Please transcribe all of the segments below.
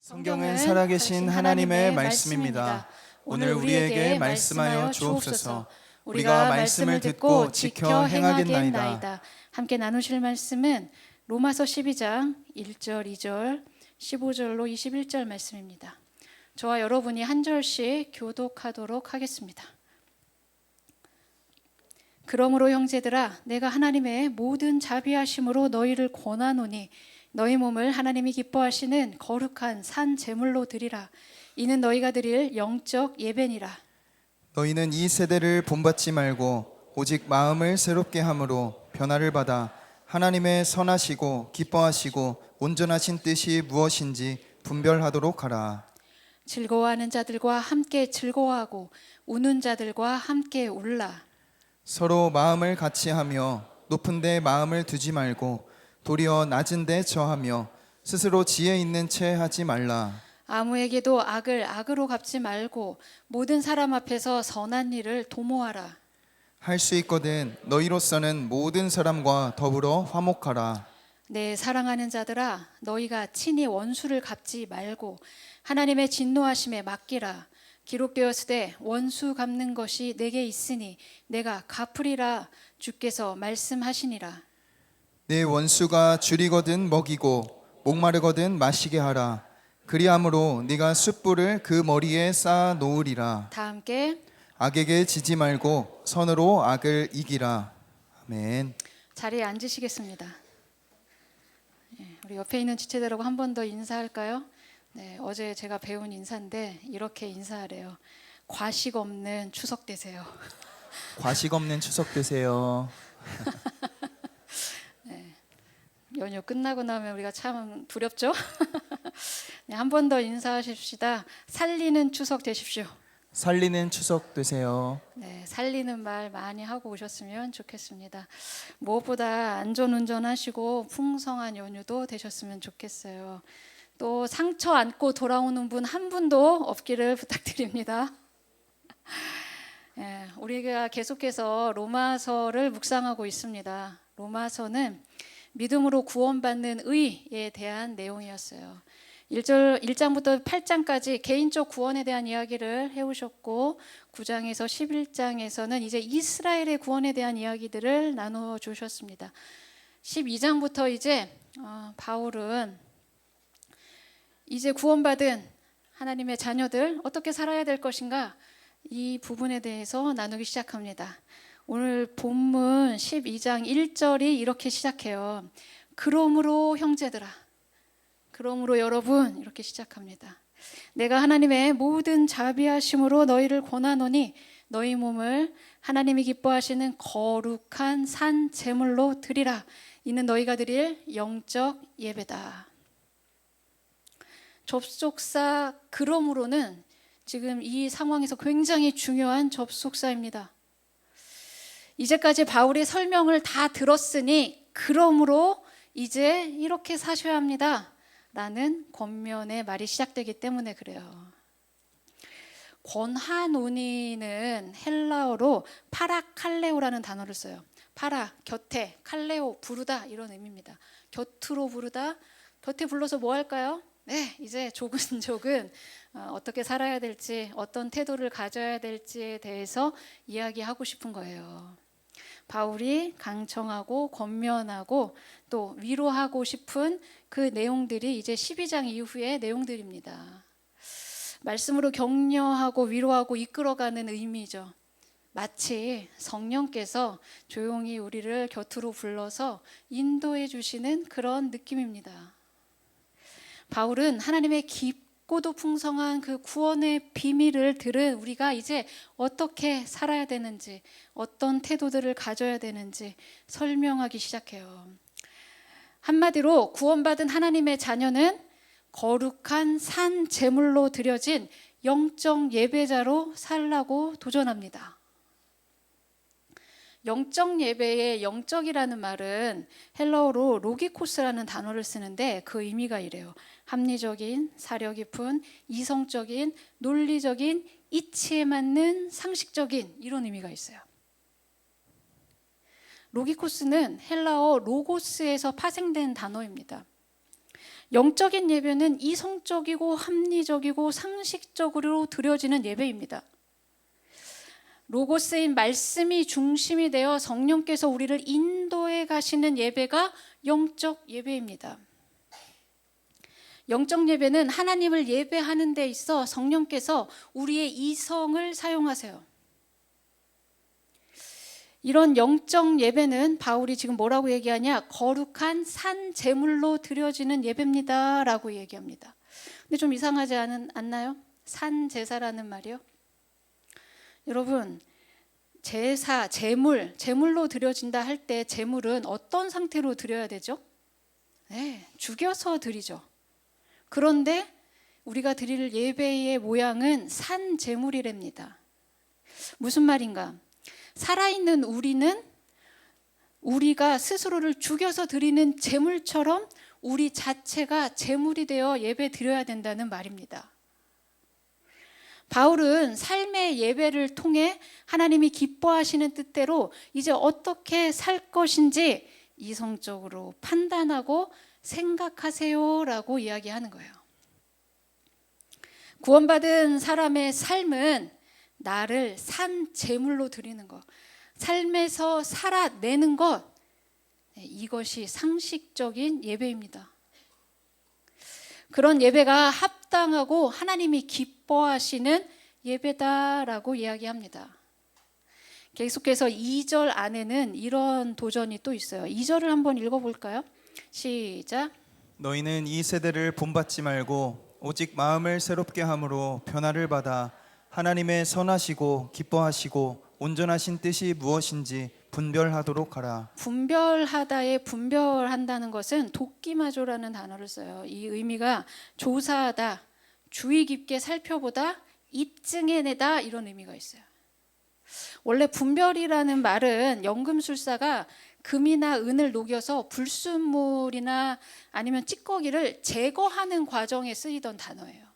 성경은 살아계신 하나님의 말씀입니다. 오늘 우리에게 말씀하여 주옵소서. 우리가 말씀을 듣고 지켜 행하겠나이다. 함께 나누실 말씀은 로마서 12장 1절, 2절, 15절로 21절 말씀입니다. 저와 여러분이 한 절씩 교독하도록 하겠습니다. 그러므로 형제들아, 내가 하나님의 모든 자비하심으로 너희를 권하노니 너희 몸을 하나님이 기뻐하시는 거룩한 산 제물로 드리라. 이는 너희가 드릴 영적 예배니라. 너희는 이 세대를 본받지 말고 오직 마음을 새롭게 함으로 변화를 받아 하나님의 선하시고 기뻐하시고 온전하신 뜻이 무엇인지 분별하도록 하라. 즐거워하는 자들과 함께 즐거워하고 우는 자들과 함께 울라. 서로 마음을 같이 하며 높은 데 마음을 두지 말고 도리어 낮은 데 처하며 스스로 지혜 있는 채 하지 말라. 아무에게도 악을 악으로 갚지 말고 모든 사람 앞에서 선한 일을 도모하라. 할 수 있거든 너희로서는 모든 사람과 더불어 화목하라. 내 사랑하는 자들아, 너희가 친히 원수를 갚지 말고 하나님의 진노하심에 맡기라. 기록되었으되 원수 갚는 것이 내게 있으니 내가 갚으리라. 주께서 말씀하시니라. 내 원수가 줄이거든 먹이고 목마르거든 마시게 하라. 그리함으로 네가 숯불을 그 머리에 쌓아 놓으리라. 다 함께 악에게 지지 말고 선으로 악을 이기라. 아멘. 자리에 앉으시겠습니다. 우리 옆에 있는 지체들하고 한 번 더 인사할까요? 네, 어제 제가 배운 인사인데 이렇게 인사하래요. 과식 없는 추석 되세요. 과식 없는 추석 되세요. 연휴 끝나고 나면 우리가 참 두렵죠? 네, 한 번 더 인사하십시다. 살리는 추석 되십시오. 살리는 추석 되세요. 네, 살리는 말 많이 하고 오셨으면 좋겠습니다. 무엇보다 안전운전하시고 풍성한 연휴도 되셨으면 좋겠어요. 또 상처 안고 돌아오는 분 한 분도 없기를 부탁드립니다. 네, 우리가 계속해서 로마서를 묵상하고 있습니다. 로마서는 믿음으로 구원받는 의에 대한 내용이었어요. 1장부터 8장까지 개인적 구원에 대한 이야기를 해오셨고 9장에서 11장에서는 이제 이스라엘의 구원에 대한 이야기들을 나누어 주셨습니다. 12장부터 이제 바울은 이제 구원받은 하나님의 자녀들 어떻게 살아야 될 것인가 이 부분에 대해서 나누기 시작합니다. 오늘 본문 12장 1절이 이렇게 시작해요. 그러므로 형제들아, 그러므로 여러분 이렇게 시작합니다. 내가 하나님의 모든 자비하심으로 너희를 권하노니 너희 몸을 하나님이 기뻐하시는 거룩한 산 제물로 드리라. 이는 너희가 드릴 영적 예배다. 접속사 그러므로는 지금 이 상황에서 굉장히 중요한 접속사입니다. 이제까지 바울의 설명을 다 들었으니 그러므로 이제 이렇게 사셔야 합니다 라는 권면의 말이 시작되기 때문에 그래요. 권하노니는 헬라어로 파라칼레오라는 단어를 써요. 파라, 곁에, 칼레오, 부르다 이런 의미입니다. 곁으로 부르다, 곁에 불러서 뭐 할까요? 네, 이제 조근조근 어떻게 살아야 될지, 어떤 태도를 가져야 될지에 대해서 이야기하고 싶은 거예요. 바울이 강청하고 권면하고 또 위로하고 싶은 그 내용들이 이제 12장 이후의 내용들입니다. 말씀으로 격려하고 위로하고 이끌어가는 의미죠. 마치 성령께서 조용히 우리를 곁으로 불러서 인도해 주시는 그런 느낌입니다. 바울은 하나님의 깊고도 풍성한 그 구원의 비밀을 들은 우리가 이제 어떻게 살아야 되는지, 어떤 태도들을 가져야 되는지 설명하기 시작해요. 한마디로 구원받은 하나님의 자녀는 거룩한 산 제물로 드려진 영적 예배자로 살라고 도전합니다. 영적 예배의 영적이라는 말은 헬라어로 로기코스라는 단어를 쓰는데 그 의미가 이래요. 합리적인, 사려 깊은, 이성적인, 논리적인, 이치에 맞는 상식적인 이런 의미가 있어요. 로기코스는 헬라어 로고스에서 파생된 단어입니다. 영적인 예배는 이성적이고 합리적이고 상식적으로 드려지는 예배입니다. 로고스인 말씀이 중심이 되어 성령께서 우리를 인도해 가시는 예배가 영적 예배입니다. 영적 예배는 하나님을 예배하는 데 있어 성령께서 우리의 이성을 사용하세요. 이런 영적 예배는 바울이 지금 뭐라고 얘기하냐? 거룩한 산 제물로 드려지는 예배입니다 라고 얘기합니다. 근데 좀 이상하지 않나요? 산 제사라는 말이요. 여러분, 제사, 제물로 드려진다 할 때 제물은 어떤 상태로 드려야 되죠? 네, 죽여서 드리죠. 그런데 우리가 드릴 예배의 모양은 산 제물이랍니다. 무슨 말인가? 살아있는 우리가 스스로를 죽여서 드리는 제물처럼 우리 자체가 제물이 되어 예배 드려야 된다는 말입니다. 바울은 삶의 예배를 통해 하나님이 기뻐하시는 뜻대로 이제 어떻게 살 것인지 이성적으로 판단하고 생각하세요라고 이야기하는 거예요. 구원받은 사람의 삶은 나를 산 제물로 드리는 것, 삶에서 살아내는 것, 이것이 상식적인 예배입니다. 그런 예배가 합당하고 하나님이 기뻐하시는 예배다라고 이야기합니다. 계속해서 2절 안에는 이런 도전이 또 있어요. 2절을 한번 읽어볼까요? 시작. 너희는 이 세대를 본받지 말고 오직 마음을 새롭게 함으로 변화를 받아 하나님의 선하시고 기뻐하시고 온전하신 뜻이 무엇인지 분별하도록 하라. 분별하다에 분별한다는 것은 도끼마조라는 단어를 써요. 이 의미가 조사하다, 주의 깊게 살펴보다, 입증해내다 이런 의미가 있어요. 원래 분별이라는 말은 연금술사가 금이나 은을 녹여서 불순물이나 아니면 찌꺼기를 제거하는 과정에 쓰이던 단어예요.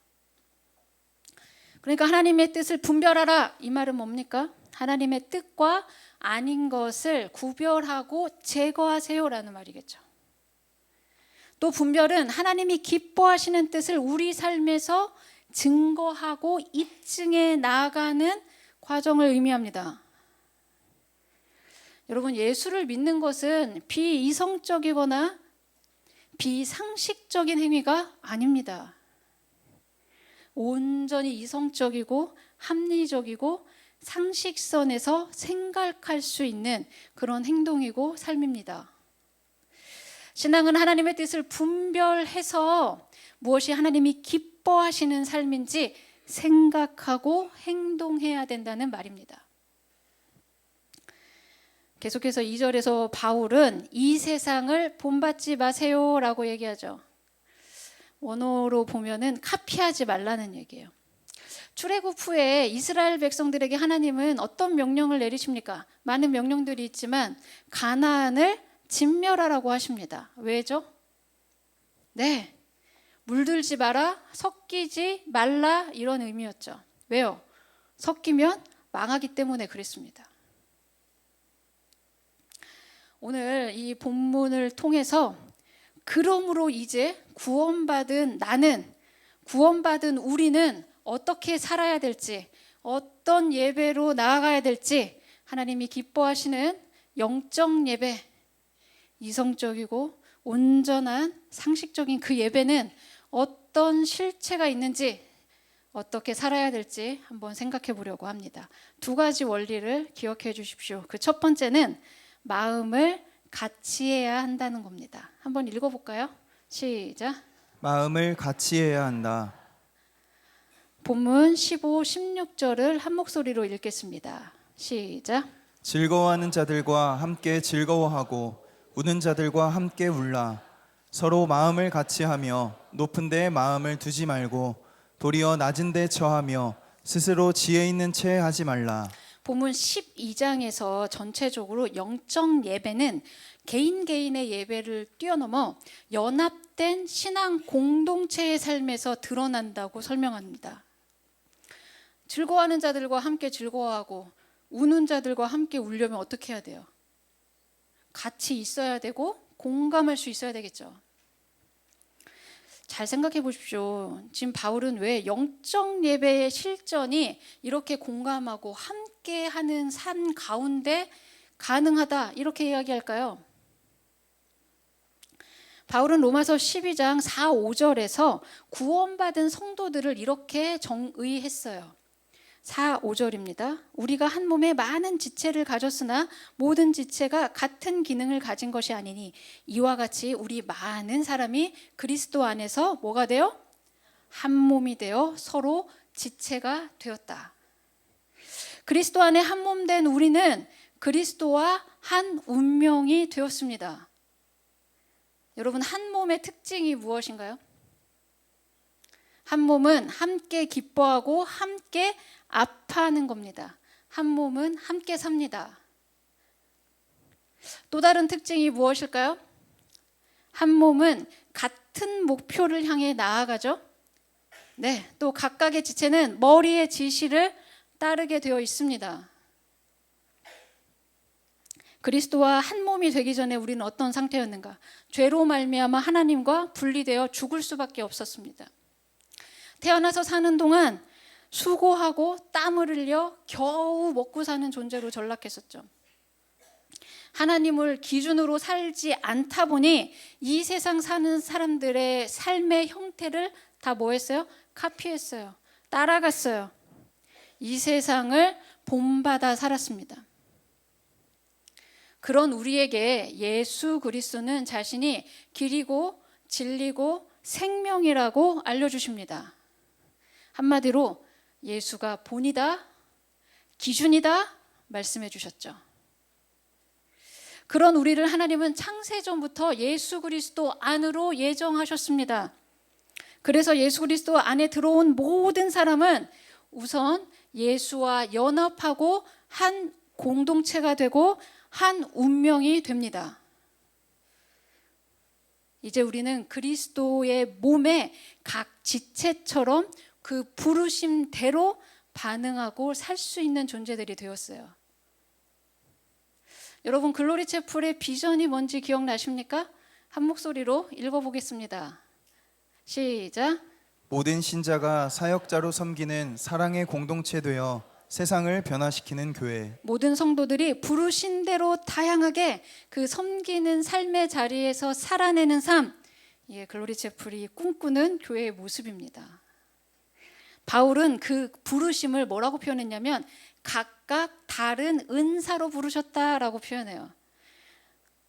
그러니까 하나님의 뜻을 분별하라 이 말은 뭡니까? 하나님의 뜻과 아닌 것을 구별하고 제거하세요라는 말이겠죠. 또 분별은 하나님이 기뻐하시는 뜻을 우리 삶에서 증거하고 입증해 나아가는 과정을 의미합니다. 여러분, 예수를 믿는 것은 비이성적이거나 비상식적인 행위가 아닙니다. 온전히 이성적이고 합리적이고 상식선에서 생각할 수 있는 그런 행동이고 삶입니다. 신앙은 하나님의 뜻을 분별해서 무엇이 하나님이 기뻐하시는 삶인지 생각하고 행동해야 된다는 말입니다. 계속해서 2절에서 바울은 이 세상을 본받지 마세요라고 얘기하죠. 원어로 보면은 카피하지 말라는 얘기예요. 출애굽 후에 이스라엘 백성들에게 하나님은 어떤 명령을 내리십니까? 많은 명령들이 있지만 가나안을 진멸하라고 하십니다. 왜죠? 네, 물들지 마라, 섞이지 말라 이런 의미였죠. 왜요? 섞이면 망하기 때문에 그랬습니다. 오늘 이 본문을 통해서 그러므로 이제 구원받은 나는, 구원받은 우리는 어떻게 살아야 될지, 어떤 예배로 나아가야 될지 하나님이 기뻐하시는 영적 예배, 이성적이고 온전한 상식적인 그 예배는 어떤 실체가 있는지, 어떻게 살아야 될지 한번 생각해 보려고 합니다. 두 가지 원리를 기억해 주십시오. 그 첫 번째는 마음을 같이 해야 한다는 겁니다. 한번 읽어볼까요? 시작. 마음을 같이 해야 한다. 본문 15, 16절을 한 목소리로 읽겠습니다. 시작. 즐거워하는 자들과 함께 즐거워하고 우는 자들과 함께 울라. 서로 마음을 같이 하며 높은 데에 마음을 두지 말고 도리어 낮은 데 처하며 스스로 지혜 있는 채 하지 말라. 본문 12장에서 전체적으로 영적 예배는 개인의 예배를 뛰어넘어 연합된 신앙 공동체의 삶에서 드러난다고 설명합니다. 즐거워하는 자들과 함께 즐거워하고 우는 자들과 함께 울려면 어떻게 해야 돼요? 같이 있어야 되고 공감할 수 있어야 되겠죠. 잘 생각해 보십시오. 지금 바울은 왜 영적 예배의 실전이 이렇게 공감하고 함께 하는 삶 가운데 가능하다 이렇게 이야기할까요? 바울은 로마서 12장 4, 5절에서 구원받은 성도들을 이렇게 정의했어요. 4, 5절입니다. 우리가 한 몸에 많은 지체를 가졌으나 모든 지체가 같은 기능을 가진 것이 아니니 이와 같이 우리 많은 사람이 그리스도 안에서 뭐가 되어? 한 몸이 되어 서로 지체가 되었다. 그리스도 안에 한 몸 된 우리는 그리스도와 한 운명이 되었습니다. 여러분, 한 몸의 특징이 무엇인가요? 한 몸은 함께 기뻐하고 함께 아파하는 겁니다. 한 몸은 함께 삽니다. 또 다른 특징이 무엇일까요? 한 몸은 같은 목표를 향해 나아가죠. 네, 또 각각의 지체는 머리의 지시를 따르게 되어 있습니다. 그리스도와 한 몸이 되기 전에 우리는 어떤 상태였는가? 죄로 말미암아 하나님과 분리되어 죽을 수밖에 없었습니다. 태어나서 사는 동안 수고하고 땀을 흘려 겨우 먹고 사는 존재로 전락했었죠. 하나님을 기준으로 살지 않다 보니 이 세상 사는 사람들의 삶의 형태를 다 뭐 했어요? 카피했어요. 따라갔어요. 이 세상을 본받아 살았습니다. 그런 우리에게 예수 그리스도는 자신이 길이고 진리고 생명이라고 알려주십니다. 한마디로 예수가 본이다, 기준이다 말씀해 주셨죠. 그런 우리를 하나님은 창세전부터 예수 그리스도 안으로 예정하셨습니다. 그래서 예수 그리스도 안에 들어온 모든 사람은 우선 예수와 연합하고 한 공동체가 되고 한 운명이 됩니다. 이제 우리는 그리스도의 몸의 각 지체처럼 그 부르심대로 반응하고 살 수 있는 존재들이 되었어요. 여러분, 글로리 채플의 비전이 뭔지 기억나십니까? 한 목소리로 읽어보겠습니다. 시작. 모든 신자가 사역자로 섬기는 사랑의 공동체 되어 세상을 변화시키는 교회. 모든 성도들이 부르신 대로 다양하게 그 섬기는 삶의 자리에서 살아내는 삶, 예, 글로리 채플이 꿈꾸는 교회의 모습입니다. 바울은 그 부르심을 뭐라고 표현했냐면 각각 다른 은사로 부르셨다라고 표현해요.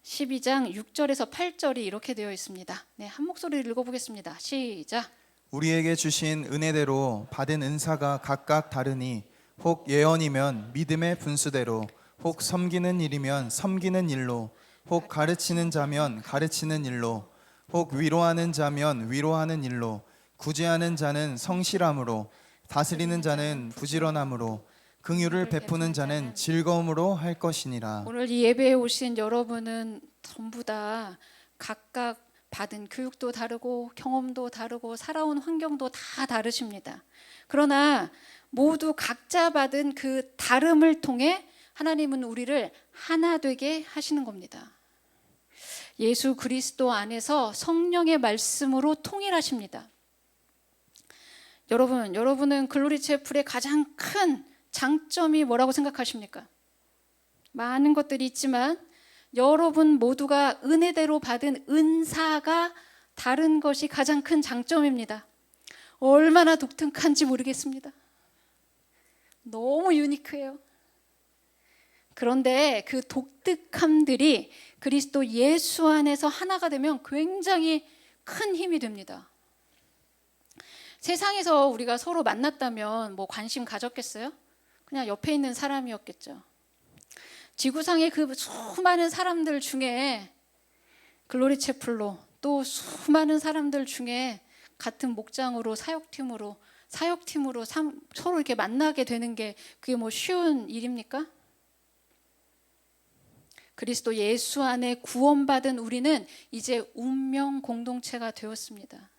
12장 6절에서 8절이 이렇게 되어 있습니다. 네, 한 목소리를 읽어보겠습니다. 시작. 우리에게 주신 은혜대로 받은 은사가 각각 다르니 혹 예언이면 믿음의 분수대로, 혹 섬기는 일이면 섬기는 일로, 혹 가르치는 자면 가르치는 일로, 혹 위로하는 자면 위로하는 일로, 구제하는 자는 성실함으로, 다스리는 자는 부지런함으로, 긍휼을 베푸는 자는 즐거움으로 할 것이니라. 오늘 이 예배에 오신 여러분은 전부 다 각각 받은 교육도 다르고 경험도 다르고 살아온 환경도 다 다르십니다. 그러나 모두 각자 받은 그 다름을 통해 하나님은 우리를 하나 되게 하시는 겁니다. 예수 그리스도 안에서 성령의 말씀으로 통일하십니다. 여러분은 글로리 채플의 가장 큰 장점이 뭐라고 생각하십니까? 많은 것들이 있지만 여러분 모두가 은혜대로 받은 은사가 다른 것이 가장 큰 장점입니다. 얼마나 독특한지 모르겠습니다. 너무 유니크해요. 그런데 그 독특함들이 그리스도 예수 안에서 하나가 되면 굉장히 큰 힘이 됩니다. 세상에서 우리가 서로 만났다면 뭐 관심 가졌겠어요? 그냥 옆에 있는 사람이었겠죠. 지구상의 그 수많은 사람들 중에 글로리 채플로 또 수많은 사람들 중에 같은 목장으로 사역팀으로 서로 이렇게 만나게 되는 게 그게 뭐 쉬운 일입니까? 그리스도 예수 안에 구원받은 우리는 이제 운명 공동체가 되었습니다.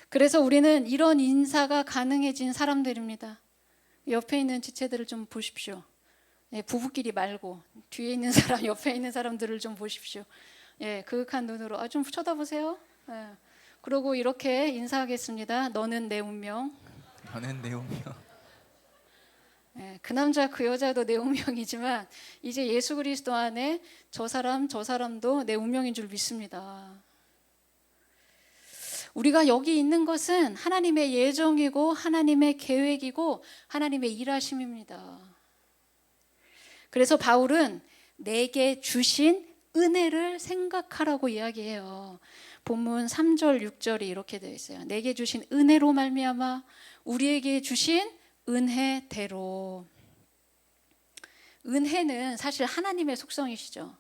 그래서 우리는 이런 인사가 가능해진 사람들입니다. 옆에 있는 지체들을 좀 보십시오. 예, 부부끼리 말고 뒤에 있는 사람, 옆에 있는 사람들을 좀 보십시오. 예, 그윽한 눈으로 좀 쳐다보세요. 예, 그리고 이렇게 인사하겠습니다. 너는 내 운명. 너는 내 운명. 그 남자 그 여자도 내 운명이지만 이제 예수 그리스도 안에 저 사람 저 사람도 내 운명인 줄 믿습니다. 우리가 여기 있는 것은 하나님의 예정이고 하나님의 계획이고 하나님의 일하심입니다. 그래서 바울은 내게 주신 은혜를 생각하라고 이야기해요. 본문 3절 6절이 이렇게 되어 있어요. 내게 주신 은혜로 말미암아 우리에게 주신 은혜대로. 은혜는 사실 하나님의 속성이시죠.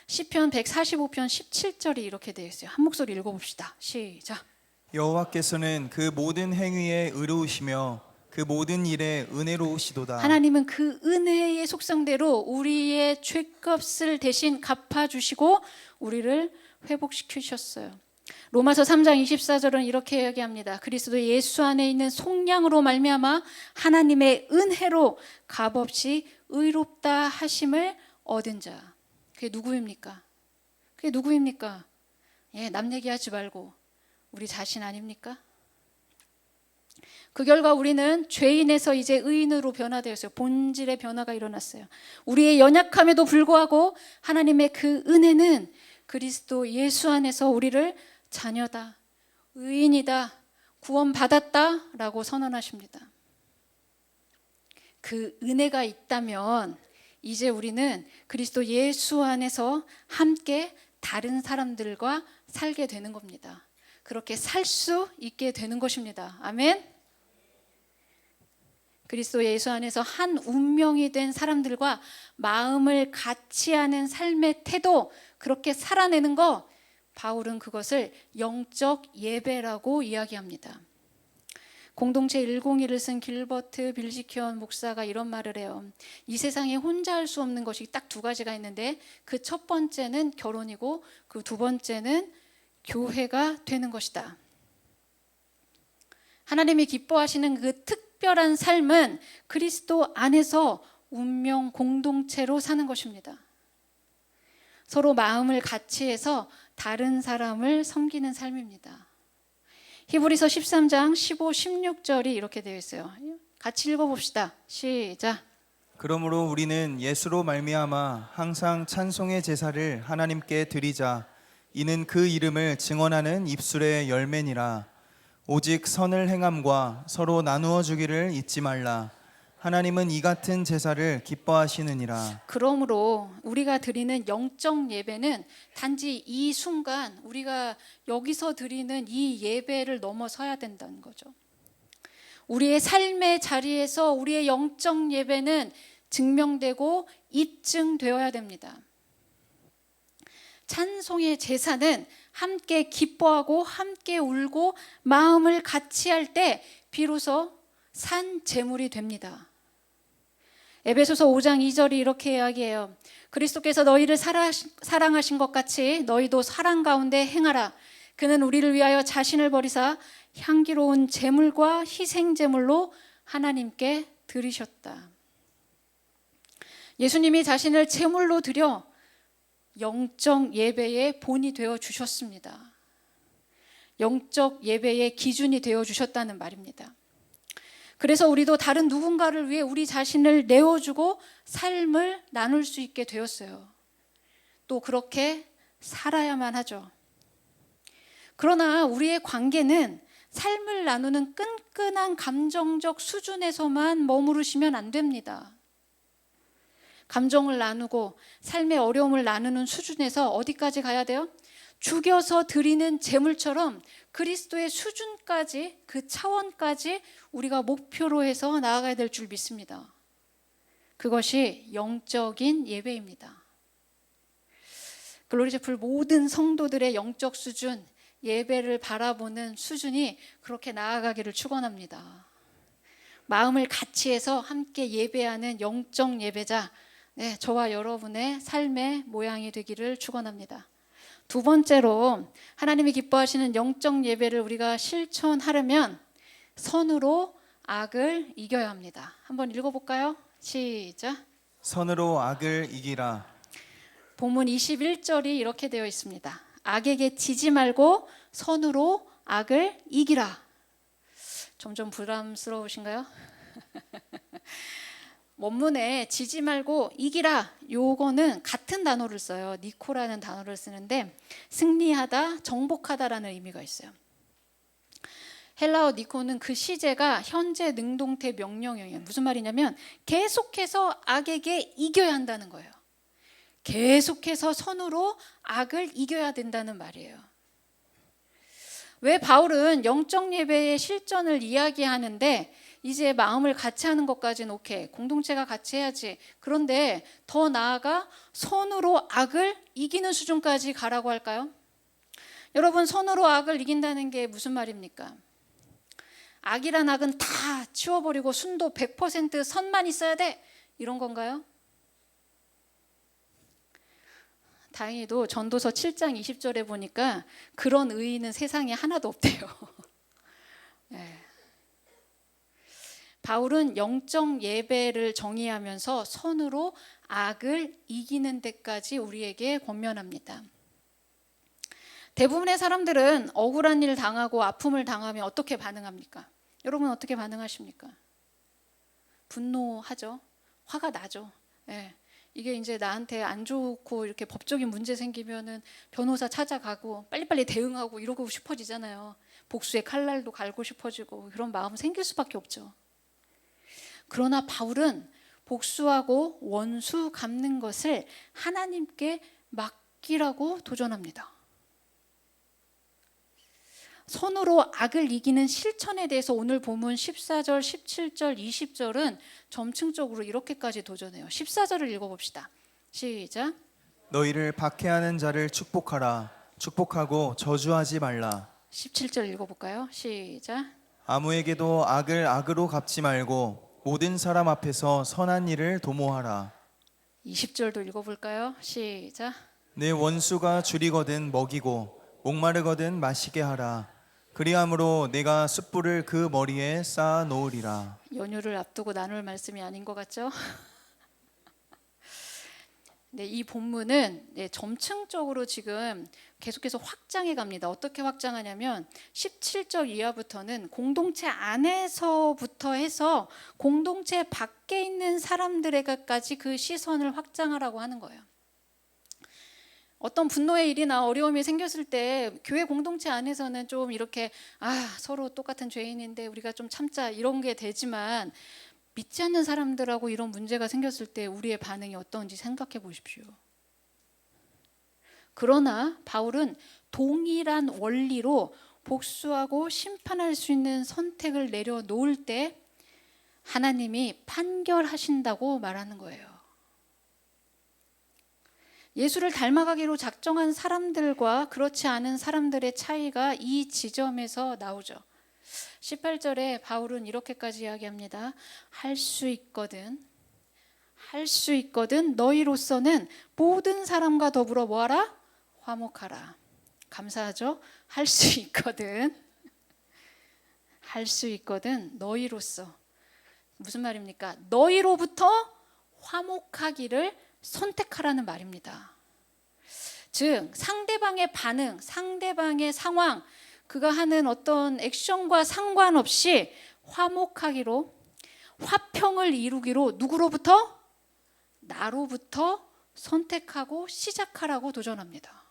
시편 145편 17절이 이렇게 되어 있어요. 한 목소리 읽어봅시다. 시작. 여호와께서는 그 모든 행위에 의로우시며 그 모든 일에 은혜로우시도다. 하나님은 그 은혜의 속성대로 우리의 죄값을 대신 갚아주시고 우리를 회복시키셨어요. 로마서 3장 24절은 이렇게 이야기합니다. 그리스도 예수 안에 있는 속량으로 말미암아 하나님의 은혜로 값없이 의롭다 하심을 얻은 자. 그게 누구입니까? 그게 누구입니까? 남 얘기하지 말고 우리 자신 아닙니까? 그 결과 우리는 죄인에서 이제 의인으로 변화되었어요. 본질의 변화가 일어났어요. 우리의 연약함에도 불구하고 하나님의 그 은혜는 그리스도 예수 안에서 우리를 자녀다, 의인이다, 구원받았다 라고 선언하십니다. 그 은혜가 있다면 이제 우리는 그리스도 예수 안에서 함께 다른 사람들과 살게 되는 겁니다. 그렇게 살 수 있게 되는 것입니다. 아멘. 그리스도 예수 안에서 한 운명이 된 사람들과 마음을 같이 하는 삶의 태도, 그렇게 살아내는 거, 바울은 그것을 영적 예배라고 이야기합니다. 공동체 101을 쓴 길버트 빌지키언 목사가 이런 말을 해요. 이 세상에 혼자 할 수 없는 것이 딱 두 가지가 있는데 그 첫 번째는 결혼이고 그 두 번째는 교회가 되는 것이다. 하나님이 기뻐하시는 그 특별한 삶은 그리스도 안에서 운명 공동체로 사는 것입니다. 서로 마음을 같이 해서 다른 사람을 섬기는 삶입니다. 히브리서 13장 15, 16절이 이렇게 되어 있어요. 같이 읽어봅시다. 시작. 그러므로 우리는 예수로 말미암아 항상 찬송의 제사를 하나님께 드리자. 이는 그 이름을 증언하는 입술의 열매니라. 오직 선을 행함과 서로 나누어 주기를 잊지 말라. 하나님은 이 같은 제사를 기뻐하시느니라. 그러므로 우리가 드리는 영적 예배는 단지 이 순간 우리가 여기서 드리는 이 예배를 넘어서야 된다는 거죠. 우리의 삶의 자리에서 우리의 영적 예배는 증명되고 입증되어야 됩니다. 찬송의 제사는 함께 기뻐하고 함께 울고 마음을 같이 할 때 비로소 산 제물이 됩니다. 에베소서 5장 2절이 이렇게 이야기해요. 그리스도께서 너희를 사랑하신 것 같이 너희도 사랑 가운데 행하라. 그는 우리를 위하여 자신을 버리사 향기로운 제물과 희생 제물로 하나님께 드리셨다. 예수님이 자신을 제물로 드려 영적 예배의 본이 되어 주셨습니다. 영적 예배의 기준이 되어 주셨다는 말입니다. 그래서 우리도 다른 누군가를 위해 우리 자신을 내어주고 삶을 나눌 수 있게 되었어요. 또 그렇게 살아야만 하죠. 그러나 우리의 관계는 삶을 나누는 끈끈한 감정적 수준에서만 머무르시면 안 됩니다. 감정을 나누고 삶의 어려움을 나누는 수준에서 어디까지 가야 돼요? 죽여서 드리는 제물처럼 그리스도의 수준까지, 그 차원까지 우리가 목표로 해서 나아가야 될 줄 믿습니다. 그것이 영적인 예배입니다. 글로리제풀 모든 성도들의 영적 수준, 예배를 바라보는 수준이 그렇게 나아가기를 축원합니다. 마음을 같이 해서 함께 예배하는 영적 예배자, 저와 여러분의 삶의 모양이 되기를 축원합니다. 두 번째로 하나님이 기뻐하시는 영적 예배를 우리가 실천하려면 선으로 악을 이겨야 합니다. 한번 읽어볼까요? 시작. 선으로 악을 이기라. 본문 21절이 이렇게 되어 있습니다. 악에게 지지 말고 선으로 악을 이기라. 점점 부담스러우신가요? 원문에 지지 말고 이기라, 요거는 같은 단어를 써요. 니코라는 단어를 쓰는데 승리하다, 정복하다라는 의미가 있어요. 헬라어 니코는 그 시제가 현재 능동태 명령형이에요. 무슨 말이냐면 계속해서 악에게 이겨야 한다는 거예요. 계속해서 선으로 악을 이겨야 된다는 말이에요. 왜 바울은 영적 예배의 실전을 이야기하는데 이제 마음을 같이 하는 것까지는 오케이, 공동체가 같이 해야지. 그런데 더 나아가 선으로 악을 이기는 수준까지 가라고 할까요? 여러분, 선으로 악을 이긴다는 게 무슨 말입니까? 악이란 악은 다 치워버리고 순도 100% 선만 있어야 돼, 이런 건가요? 다행히도 전도서 7장 20절에 보니까 그런 의의는 세상에 하나도 없대요. 네. 바울은 영적 예배를 정의하면서 선으로 악을 이기는 데까지 우리에게 권면합니다. 대부분의 사람들은 억울한 일 당하고 아픔을 당하면 어떻게 반응합니까? 여러분 어떻게 반응하십니까? 분노하죠. 화가 나죠. 네. 이게 이제 나한테 안 좋고 이렇게 법적인 문제 생기면은 변호사 찾아가고 빨리빨리 대응하고 이러고 싶어지잖아요. 복수의 칼날도 갈고 싶어지고 그런 마음 생길 수밖에 없죠. 그러나 바울은 복수하고 원수 갚는 것을 하나님께 맡기라고 도전합니다. 선으로 악을 이기는 실천에 대해서 오늘 본문 14절, 17절, 20절은 점층적으로 이렇게까지 도전해요. 14절을 읽어봅시다. 시작. 너희를 박해하는 자를 축복하라. 축복하고 저주하지 말라. 17절 읽어볼까요? 시작. 아무에게도 악을 악으로 갚지 말고 모든 사람 앞에서 선한 일을 도모하라. 20절도 읽어볼까요? 시작. 내 원수가 줄이거든 먹이고 목마르거든 마시게 하라. 그리함으로 내가 숯불을 그 머리에 쌓아 놓으리라. 연휴를 앞두고 나눌 말씀이 아닌 것 같죠? 네, 이 본문은 점층적으로 지금 계속해서 확장해 갑니다. 어떻게 확장하냐면 17절 이하부터는 공동체 안에서부터 해서 공동체 밖에 있는 사람들에게까지 그 시선을 확장하라고 하는 거예요. 어떤 분노의 일이나 어려움이 생겼을 때 교회 공동체 안에서는 좀 이렇게 서로 똑같은 죄인인데 우리가 좀 참자 이런 게 되지만 믿지 않는 사람들하고 이런 문제가 생겼을 때 우리의 반응이 어떤지 생각해 보십시오. 그러나 바울은 동일한 원리로 복수하고 심판할 수 있는 선택을 내려놓을 때 하나님이 판결하신다고 말하는 거예요. 예수를 닮아가기로 작정한 사람들과 그렇지 않은 사람들의 차이가 이 지점에서 나오죠. 18절에 바울은 이렇게까지 이야기합니다. 할 수 있거든 너희로서는 모든 사람과 더불어 뭐하라? 화목하라. 감사하죠? 할 수 있거든 너희로서. 무슨 말입니까? 너희로부터 화목하기를 선택하라는 말입니다. 즉 상대방의 반응, 상대방의 상황, 그가 하는 어떤 액션과 상관없이 화목하기로, 화평을 이루기로 누구로부터? 나로부터 선택하고 시작하라고 도전합니다.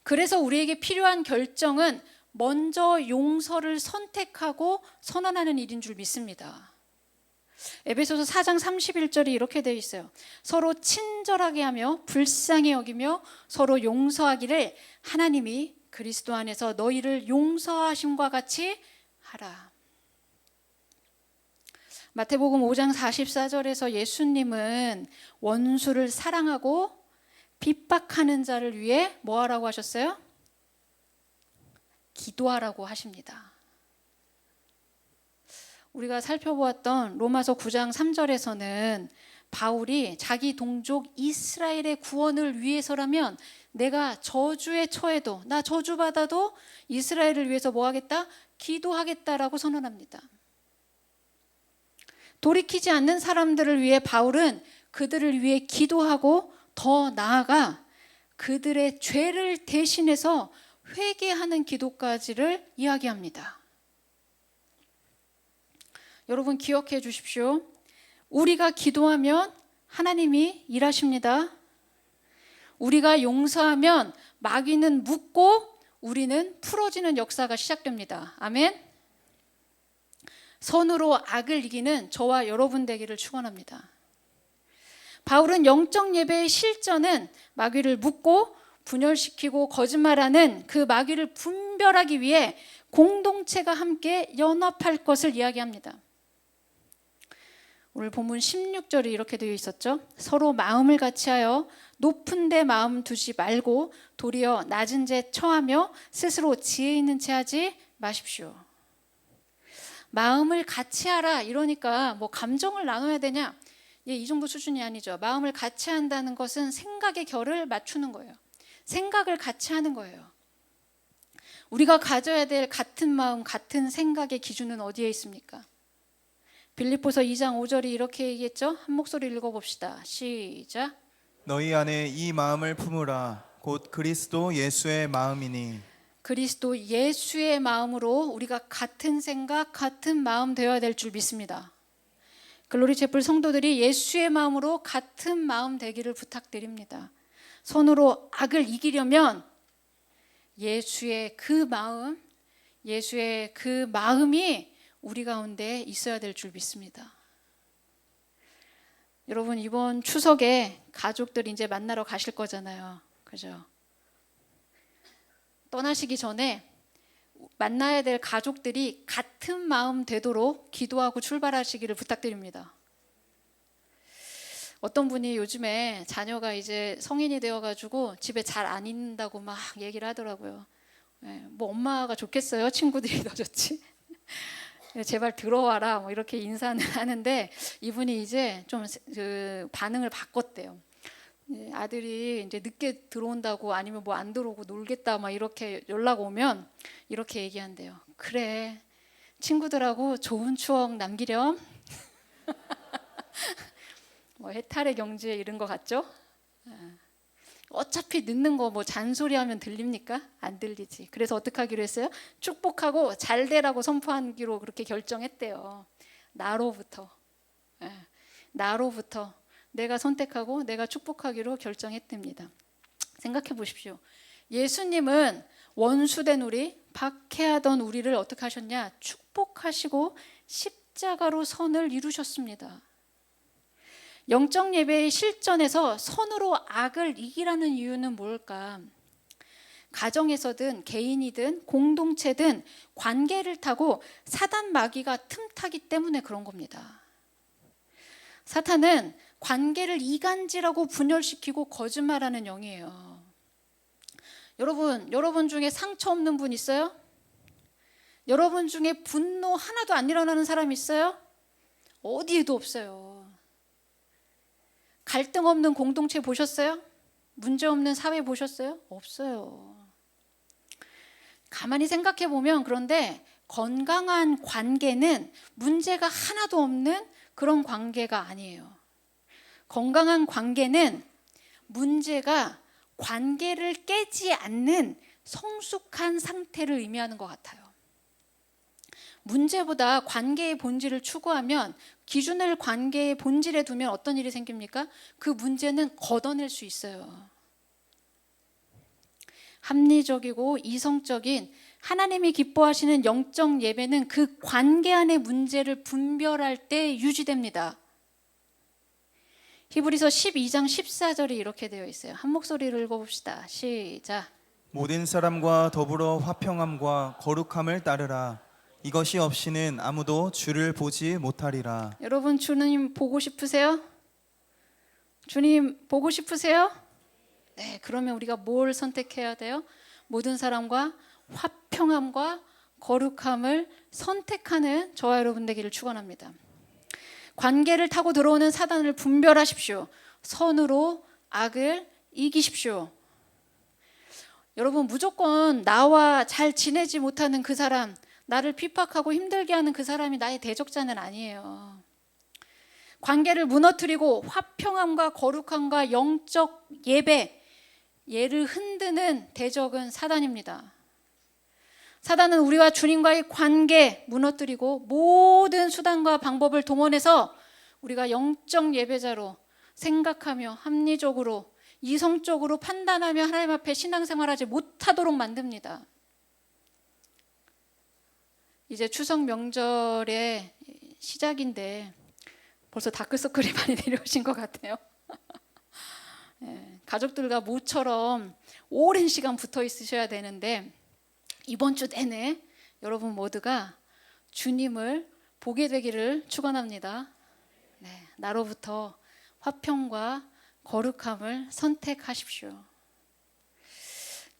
그래서 우리에게 필요한 결정은 먼저 용서를 선택하고 선언하는 일인 줄 믿습니다. 에베소서 4장 31절이 이렇게 되어 있어요. 서로 친절하게 하며 불쌍히 여기며 서로 용서하기를 하나님이 그리스도 안에서 너희를 용서하심과 같이 하라. 마태복음 5장 44절에서 예수님은 원수를 사랑하고 핍박하는 자를 위해 뭐 하라고 하셨어요? 기도하라고 하십니다. 우리가 살펴보았던 로마서 9장 3절에서는 바울이 자기 동족 이스라엘의 구원을 위해서라면 내가 저주에 처해도, 나 저주받아도 이스라엘을 위해서 뭐 하겠다? 기도하겠다라고 선언합니다. 돌이키지 않는 사람들을 위해 바울은 그들을 위해 기도하고 더 나아가 그들의 죄를 대신해서 회개하는 기도까지를 이야기합니다. 여러분 기억해 주십시오. 우리가 기도하면 하나님이 일하십니다. 우리가 용서하면 마귀는 묻고 우리는 풀어지는 역사가 시작됩니다. 아멘. 선으로 악을 이기는 저와 여러분 되기를 축원합니다. 바울은 영적 예배의 실전은 마귀를 묻고 분열시키고 거짓말하는 그 마귀를 분별하기 위해 공동체가 함께 연합할 것을 이야기합니다. 오늘 본문 16절이 이렇게 되어 있었죠. 서로 마음을 같이하여 높은 데 마음 두지 말고 도리어 낮은 데 처하며 스스로 지혜 있는 채 하지 마십시오. 마음을 같이하라 이러니까 뭐 감정을 나눠야 되냐? 이 정도 수준이 아니죠. 마음을 같이 한다는 것은 생각의 결을 맞추는 거예요. 생각을 같이 하는 거예요. 우리가 가져야 될 같은 마음, 같은 생각의 기준은 어디에 있습니까? 빌립보서 2장 5절이 이렇게 얘기했죠. 한 목소리 읽어봅시다. 시작. 너희 안에 이 마음을 품으라. 곧 그리스도 예수의 마음이니. 그리스도 예수의 마음으로 우리가 같은 생각, 같은 마음 되어야 될 줄 믿습니다. 글로리 채플 성도들이 예수의 마음으로 같은 마음 되기를 부탁드립니다. 손으로 악을 이기려면 예수의 그 마음, 예수의 그 마음이 우리 가운데 있어야 될 줄 믿습니다. 여러분 이번 추석에 가족들 이제 만나러 가실 거잖아요. 그죠? 떠나시기 전에 만나야 될 가족들이 같은 마음 되도록 기도하고 출발하시기를 부탁드립니다. 어떤 분이 요즘에 자녀가 이제 성인이 되어가지고 집에 잘 안 있는다고 막 얘기를 하더라고요. 뭐 엄마가 좋겠어요? 친구들이 더 좋지? 제발 들어와라 뭐 이렇게 인사는 하는데 이분이 이제 좀 그 반응을 바꿨대요. 아들이 이제 늦게 들어온다고 아니면 뭐 안 들어오고 놀겠다 막 이렇게 연락 오면 이렇게 얘기한대요. 그래 친구들하고 좋은 추억 남기렴. 뭐 해탈의 경지에 이른 것 같죠? 어차피 늦는 거 뭐 잔소리하면 들립니까? 안 들리지. 그래서 어떻게 하기로 했어요? 축복하고 잘 되라고 선포하기로 그렇게 결정했대요. 나로부터. 나로부터 내가 선택하고 내가 축복하기로 결정했답니다. 생각해 보십시오. 예수님은 원수된 우리, 박해하던 우리를 어떻게 하셨냐? 축복하시고 십자가로 선을 이루셨습니다. 영적 예배의 실전에서 선으로 악을 이기라는 이유는 뭘까? 가정에서든 개인이든 공동체든 관계를 타고 사단 마귀가 틈타기 때문에 그런 겁니다. 사탄은 관계를 이간질하고 분열시키고 거짓말하는 영이에요. 여러분 중에 상처 없는 분 있어요? 여러분 중에 분노 하나도 안 일어나는 사람 있어요? 어디에도 없어요. 갈등 없는 공동체 보셨어요? 문제 없는 사회 보셨어요? 없어요. 가만히 생각해 보면 그런데 건강한 관계는 문제가 하나도 없는 그런 관계가 아니에요. 건강한 관계는 문제가 관계를 깨지 않는 성숙한 상태를 의미하는 것 같아요. 문제보다 관계의 본질을 추구하면 기준을 관계의 본질에 두면 어떤 일이 생깁니까? 그 문제는 걷어낼 수 있어요. 합리적이고 이성적인 하나님이 기뻐하시는 영적 예배는 그 관계 안의 문제를 분별할 때 유지됩니다. 히브리서 12장 14절이 이렇게 되어 있어요. 한 목소리를 읽어봅시다. 시작. 모든 사람과 더불어 화평함과 거룩함을 따르라. 이것이 없이는 아무도 주를 보지 못하리라. 여러분 주님 보고 싶으세요? 주님 보고 싶으세요? 네, 그러면 우리가 뭘 선택해야 돼요? 모든 사람과 화평함과 거룩함을 선택하는 저와 여러분 되기를 축원합니다. 관계를 타고 들어오는 사단을 분별하십시오. 선으로 악을 이기십시오. 여러분 무조건 나와 잘 지내지 못하는 그 사람, 나를 핍박하고 힘들게 하는 그 사람이 나의 대적자는 아니에요. 관계를 무너뜨리고 화평함과 거룩함과 영적 예배, 예를 흔드는 대적은 사단입니다. 사단은 우리와 주님과의 관계 무너뜨리고 모든 수단과 방법을 동원해서 우리가 영적 예배자로 생각하며 합리적으로 이성적으로 판단하며 하나님 앞에 신앙생활하지 못하도록 만듭니다. 이제 추석 명절의 시작인데 벌써 다크서클이 많이 내려오신 것 같아요. 가족들과 모처럼 오랜 시간 붙어 있으셔야 되는데 이번 주 내내 여러분 모두가 주님을 보게 되기를 축원합니다. 나로부터 화평과 거룩함을 선택하십시오.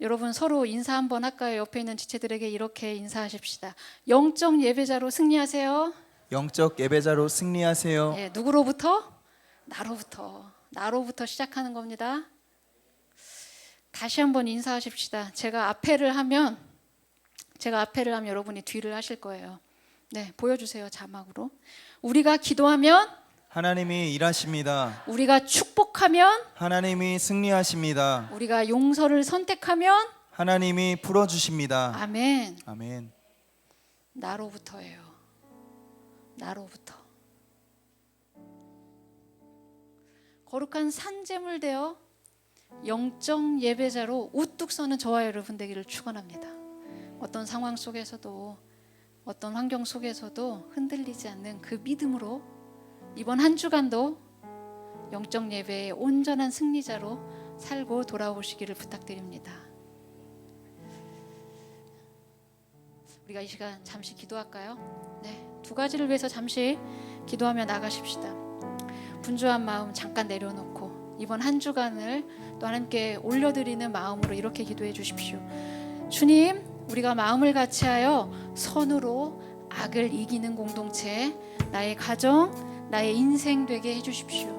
여러분 서로 인사 한번 할까요? 옆에 있는 지체들에게 이렇게 인사하십시다. 영적 예배자로 승리하세요. 영적 예배자로 승리하세요. 누구로부터? 나로부터 시작하는 겁니다. 다시 한번 인사하십시다. 제가 앞에를 하면 여러분이 뒤를 하실 거예요. 보여주세요. 자막으로. 우리가 기도하면 하나님이 일하십니다. 우리가 축복하면 하나님이 승리하십니다. 우리가 용서를 선택하면 하나님이 풀어주십니다. 아멘. 아멘. 나로부터예요. 나로부터. 거룩한 산재물 되어 영적 예배자로 우뚝 서는 저와 여러분 되기를 축원합니다. 어떤 상황 속에서도 어떤 환경 속에서도 흔들리지 않는 그 믿음으로 이번 한 주간도 영적 예배의 온전한 승리자로 살고 돌아오시기를 부탁드립니다. 우리가 이 시간 잠시 기도할까요? 두 가지를 위해서 잠시 기도하며 나가십시다. 분주한 마음 잠깐 내려놓고 이번 한 주간을 또 하나님께 올려드리는 마음으로 이렇게 기도해 주십시오. 주님, 우리가 마음을 같이하여 선으로 악을 이기는 공동체, 나의 가정, 나의 인생 되게 해주십시오.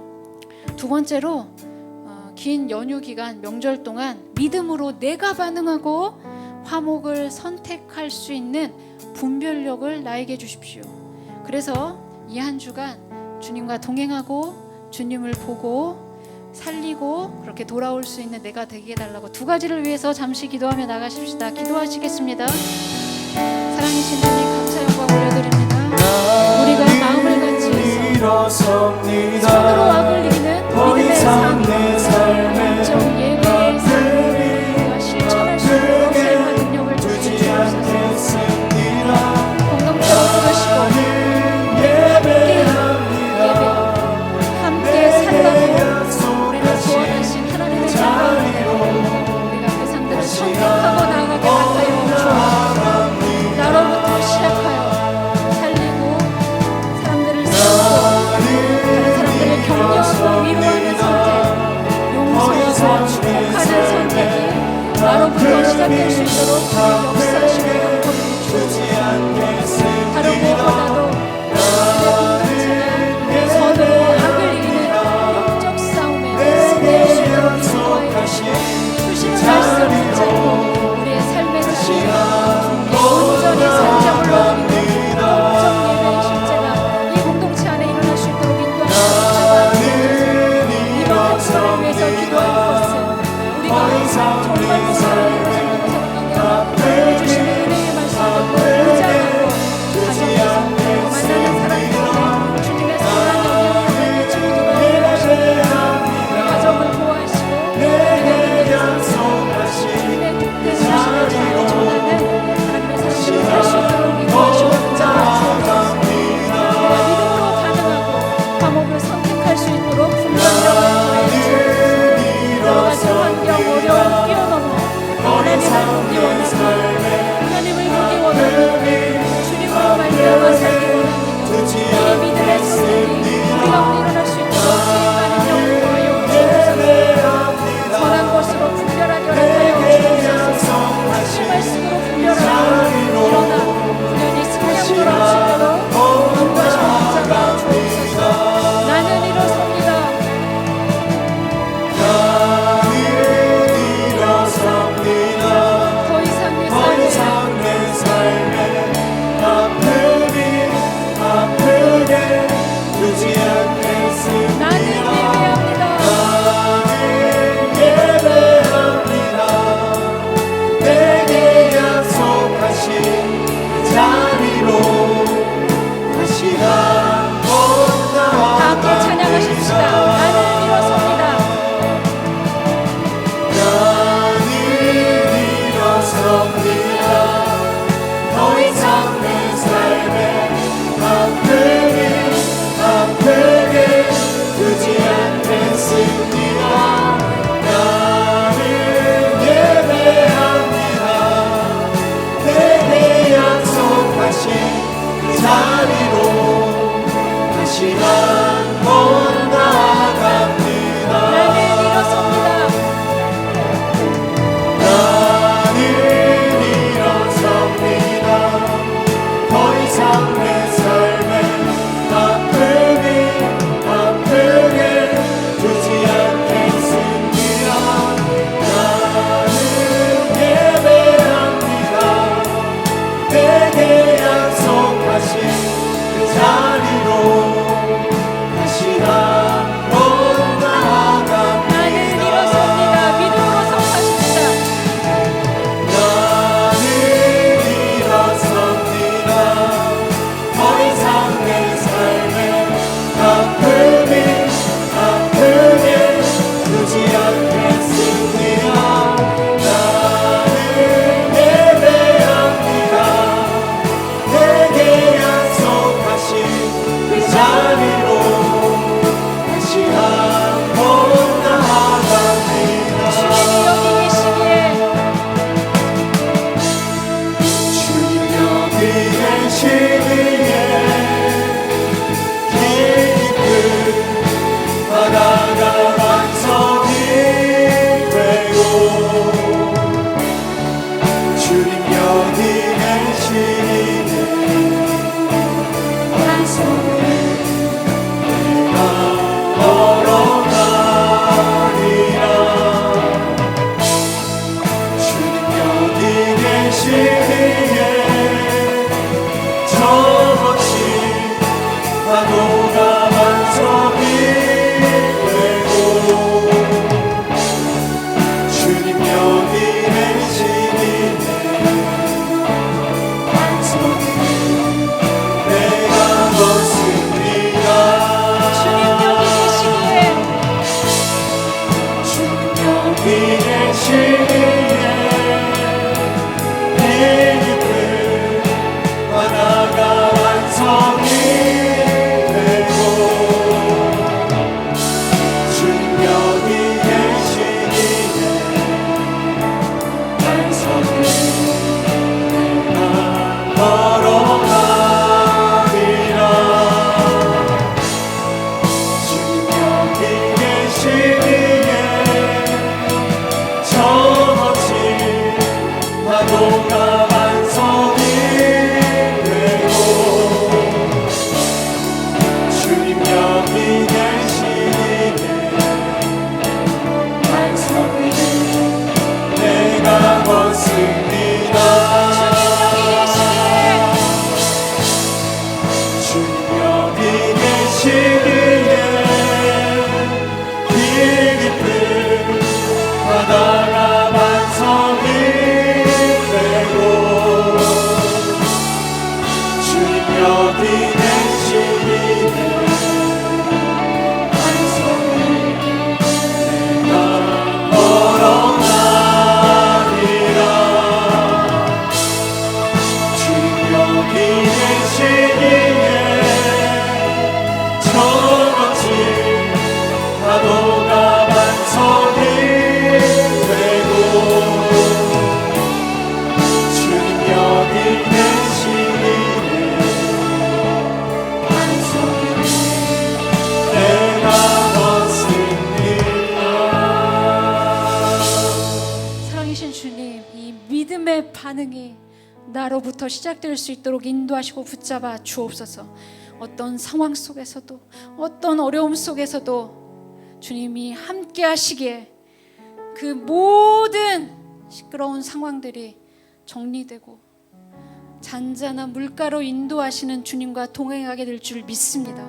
두 번째로 긴 연휴 기간 명절 동안 믿음으로 내가 반응하고 화목을 선택할 수 있는 분별력을 나에게 주십시오. 그래서 이 한 주간 주님과 동행하고 주님을 보고 살리고 그렇게 돌아올 수 있는 내가 되게 해달라고 두 가지를 위해서 잠시 기도하며 나가십시다. 기도하시겠습니다. 사랑하신 주님 감사 영광 올려드립니다. 우리가 마음을 같이 해서 손으로 악을 이기는 믿음의 삶, 영적 예배의 삶을 우리가 실천할 수 있도록 삶과 능력을 주시옵소서. 공동체로 부르시고 함께 살라고 우리를 구원하신 하나님의 자녀로 우리가 그 상대를 선택하고 나아가게 하여 주옵소서. 나로부터 이상 내 삶에 아프게 두지 않겠습니다. 나는 예배합니다. 내게 약속하신 그 자리로 다시 한번 나아갑니다. 나는 일어섭니다. 나는 일어섭니다. 더 이상 내 삶에 아프게 두지 않겠습니다. 나는 예배합니다. 내게 약속하신 그 자리로 다시 한번 나아갑니다. 나는 일어섭니다. 믿음으로 선포하십시다. 나는 일어섭니다. 더 이상 내 삶에 아프게 두지 않겠습니다. 나는 예배합니다. 내게 약속하신 그 자리로 다시 한번 나아갑니다. 주님이 여기 계시기에 주님 여기 계시기에 깊은 바다가 완성이 되고 주님 여기 계시기에 완성이 내가 걸어가리라. 주님 여기 계시기에 저 멋진 파도가 완성이 되고 주님 여기 계시기에 완성이 내가 걷습니다. 주님 여기 계시기에 주님 여기 계시기에 깊은 바다가 완성이 되고 주님 여기 계시기에 완성이 내가 걸어가리라. 주님 여기 계시기에 저 멋진 파도가 완성이 되고 주님 여기 계시기에 완성이 내가 걷습니다. 주님 여기 계시기에 깊은 바다가 완성이 되고 주님 여기 계시기에 완성이 내가 걸어가리라. 주님 여기 계시기에 저 멋진 파도가 완성이 되고 주님 여기 계시기에 완성이 내가 걷습니다. 사랑이신 주님, 이 믿음의 반응이 나로부터 시작될 수 있도록 인도하시고 붙잡아 주옵소서. 어떤 상황 속에서도 어떤 어려움 속에서도 주님이 함께 하시기에 그 모든 시끄러운 상황들이 정리되고 잔잔한 물가로 인도하시는 주님과 동행하게 될 줄 믿습니다.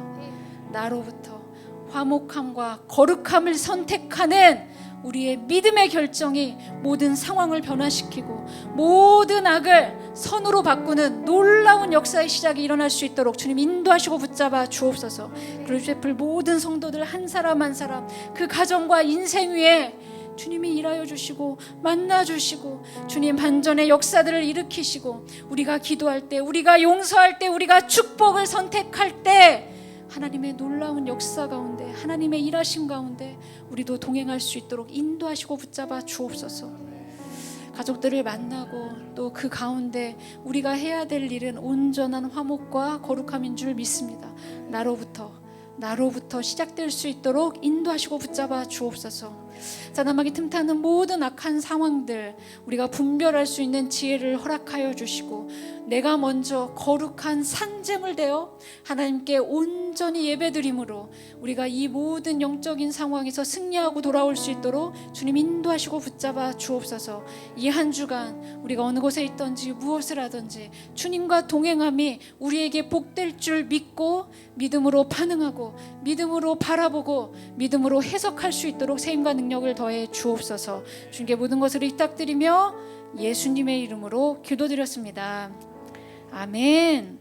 나로부터 화목함과 거룩함을 선택하는 우리의 믿음의 결정이 모든 상황을 변화시키고 모든 악을 선으로 바꾸는 놀라운 역사의 시작이 일어날 수 있도록 주님 인도하시고 붙잡아 주옵소서. 그리스도의 모든 성도들 한 사람 한 사람 그 가정과 인생 위에 주님이 일하여 주시고 만나 주시고 주님 반전의 역사들을 일으키시고 우리가 기도할 때, 우리가 용서할 때, 우리가 축복을 선택할 때 하나님의 놀라운 역사 가운데, 하나님의 일하심 가운데 우리도 동행할 수 있도록 인도하시고 붙잡아 주옵소서. 가족들을 만나고 또 그 가운데 우리가 해야 될 일은 온전한 화목과 거룩함인 줄 믿습니다. 나로부터 시작될 수 있도록 인도하시고 붙잡아 주옵소서. 자나마기 틈타는 모든 악한 상황들 우리가 분별할 수 있는 지혜를 허락하여 주시고 내가 먼저 거룩한 산재물 되어 하나님께 온전히 예배드림으로 우리가 이 모든 영적인 상황에서 승리하고 돌아올 수 있도록 주님 인도하시고 붙잡아 주옵소서. 이 한 주간 우리가 어느 곳에 있든지 무엇을 하든지 주님과 동행함이 우리에게 복될 줄 믿고 믿음으로 반응하고 믿음으로 바라보고 믿음으로 해석할 수 있도록 세임과 능력을 더해 주옵소서. 주님께 모든 것을 의탁드리며 예수님의 이름으로 기도드렸습니다. 아멘.